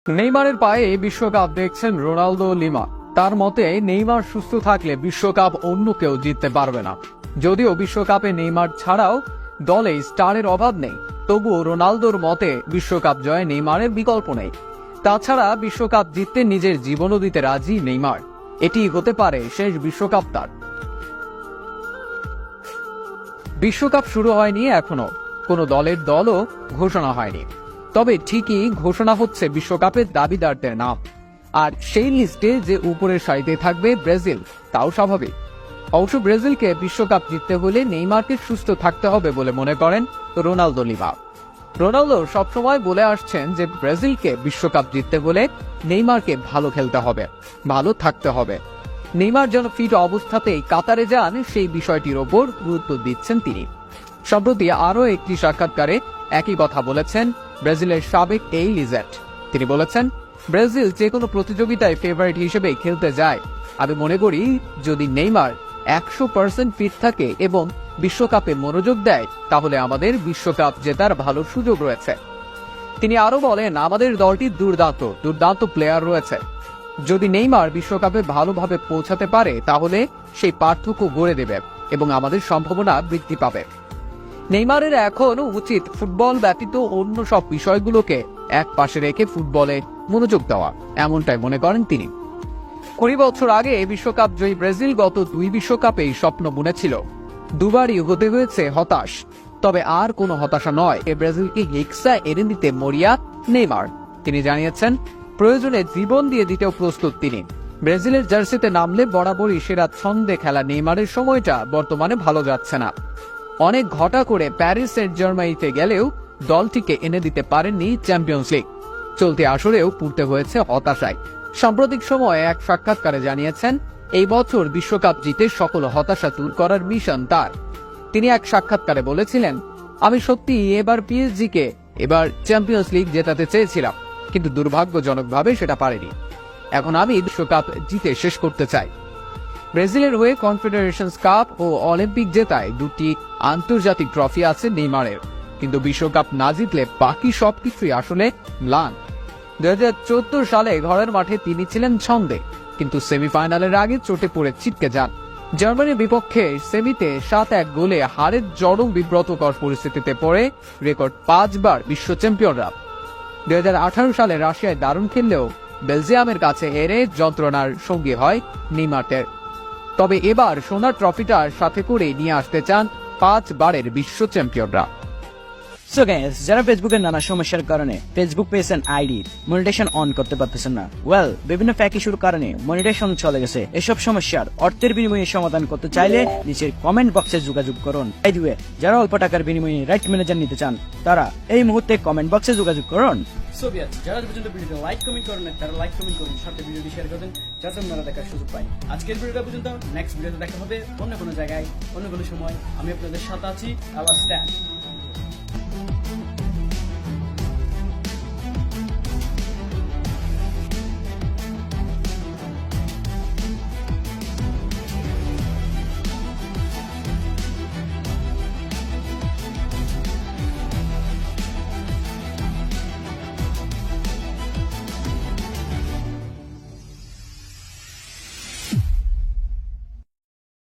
নেইমারের পায়ে বিশ্বকাপ দেখছেন রোনালদো লিমা। তার মতে নেইমার সুস্থ থাকলে বিশ্বকাপ অন্য কেউ জিততে পারবে না। যদিও বিশ্বকাপে নেইমার ছাড়াও দলে স্টারের অভাব নেই, তবুও রোনালদোর মতে বিশ্বকাপ জয়ে নেইমারের বিকল্প নেই। তাছাড়া বিশ্বকাপ জিততে নিজের জীবনও দিতে রাজি নেইমার। এটি হতে পারে শেষ বিশ্বকাপ তার। বিশ্বকাপ শুরু হয়নি, এখনো কোনো দলও ঘোষণা হয়নি, তবে ঠিকই ঘোষণা হচ্ছে বিশ্বকাপের দাবিদারদের নাম। আর সেই লিস্টে যে উপরের সারিতে থাকবে ব্রাজিল, তাও স্বাভাবিক। অবশ্য ব্রাজিলকে বিশ্বকাপ জিততে হলে নেইমারকে সুস্থ থাকতে হবে বলে মনে করেন রোনালদো লিমা। রোনালদো সবসময় বলে আসছেন যে ব্রাজিলকে বিশ্বকাপ জিততে হলে নেইমারকে ভালো খেলতে হবে, ভালো থাকতে হবে। নেইমার যেন ফিট অবস্থাতেই কাতারে যান, সেই বিষয়টির ওপর গুরুত্ব দিচ্ছেন তিনি। সম্প্রতি আরও একটি সাক্ষাৎকারে একই কথা বলেছেন ব্রাজিলের সাবেক এই লিজেন্ড। তিনি বলেছেন, ব্রাজিল যে কোনো প্রতিযোগিতায় ফেভারিট হিসেবে খেলতে যায়। আমি মনে করি যদি নেইমার 100% ফিট থাকে এবং বিশ্বকাপে মনোযোগ দেয়, তাহলে আমাদের বিশ্বকাপ জেতার ভালো সুযোগ রয়েছে। তিনি আরো বলেন, আমাদের দলটি দুর্দান্ত প্লেয়ার রয়েছে। যদি নেইমার বিশ্বকাপে ভালোভাবে পৌঁছাতে পারে, তাহলে সেই পার্থক্য গড়ে দেবে এবং আমাদের সম্ভাবনা বৃদ্ধি পাবে। নেইমারের এখন উচিত ফুটবল ব্যতীত অন্য সব বিষয়গুলোকে এক পাশে রেখে ফুটবলে মনোযোগ দেওয়া, এমনটাই মনে করেন তিনি। 20 বছর আগে বিশ্বকাপ জয়ী ব্রাজিল গত 2 বিশ্বকাপেই স্বপ্ন বুনেছিল। দুবারই হতে হয়েছে হতাশ, তবে আর কোনো হতাশা নয়। ব্রাজিলকে হেক্সা এনে দিতে মরিয়া নেইমার। তিনি জানিয়েছেন, প্রয়োজনে জীবন দিয়ে দিতেও প্রস্তুত তিনি। ব্রাজিলের জার্সিতে নামলে বরাবরই সেরা ছন্দে খেলা নেইমারের সময়টা বর্তমানে ভালো যাচ্ছে না। অনেক ঘটা করে প্যারিস সেন্ট জার্মানিতে গেলেও দলটিকে এনে দিতে পারেননি চ্যাম্পিয়ন্স লিগ। চলতি আসরেও পড়তে হয়েছে হতাশায়। সাম্প্রতিক সময়ে এক সাক্ষাৎকারে জানিয়েছেন, এই বছর বিশ্বকাপ জিতে সকল হতাশা দূর করার মিশন তার। তিনি এক সাক্ষাৎকারে বলেছিলেন, আমি সত্যি এবার পিএসজিকে এবার চ্যাম্পিয়ন্স লিগ জেতাতে চেয়েছিলাম, কিন্তু দুর্ভাগ্যজনকভাবে সেটা পারেনি। এখন আমি বিশ্বকাপ জিতে শেষ করতে চাই। ব্রাজিলের হয়ে কনফেডারেশনস কাপ ও অলিম্পিক জেতায় 2টি আন্তর্জাতিক ট্রফি আছে নেইমারের, কিন্তু বিশ্বকাপ না জিতলে বাকি সবকিছুই আসলে ম্লান। 2014 সালে ঘরের মাঠে তিনি ছিলেন ছন্দে, কিন্তু সেমিফাইনালের আগে চোটে পড়ে ছিটকে যান। জার্মানির বিপক্ষে সেমিতে 7-1 গোলে হারের চরম বিব্রতকর পরিস্থিতিতে পড়ে রেকর্ড 5 বার বিশ্ব চ্যাম্পিয়নরা। 2018 সালে রাশিয়ায় দারুণ খেললেও বেলজিয়ামের কাছে হেরে যন্ত্রণার সঙ্গী হয় নেইমারের। তবে এবার সোনার ট্রফিটার সাথে করে নিয়ে আসতে চান 5 বারের বিশ্ব চ্যাম্পিয়নরা। সো গাইস, যারা ফেসবুকের নানা সমস্যার কারণে Facebook page and ID monetisation on করতে পারতেছেন না, বিভিন্ন ফ্যাক ইস্যুর কারণে মনিটাইজেশন চলে গেছে। এসব সমস্যার অর্থের বিনিময়ে সমাধান করতে চাইলে নিচের কমেন্ট বক্সে যোগাযোগ করুন। বাই দ্য ওয়ে, যারা অল্প টাকার বিনিময়ে রাইট ম্যানেজার নিতে চান, তারা এই মুহূর্তে কমেন্ট বক্সে যোগাযোগ করুন। সো গাইস, যারা পর্যন্ত ভিডিওতে লাইক কমেন্ট করেন না, তারা লাইক কমেন্ট করুন, সাথে ভিডিওটি শেয়ার করে দেন যাতে আপনারা দেখার সুযোগ পাই। আজকের ভিডিওটা পর্যন্ত, নেক্সট ভিডিওতে দেখা হবে অন্য কোনো জায়গায়, অন্য কোনো সময়। আমি আপনাদের সাথে আছি। আল্লাহ স্ট্যান্ড।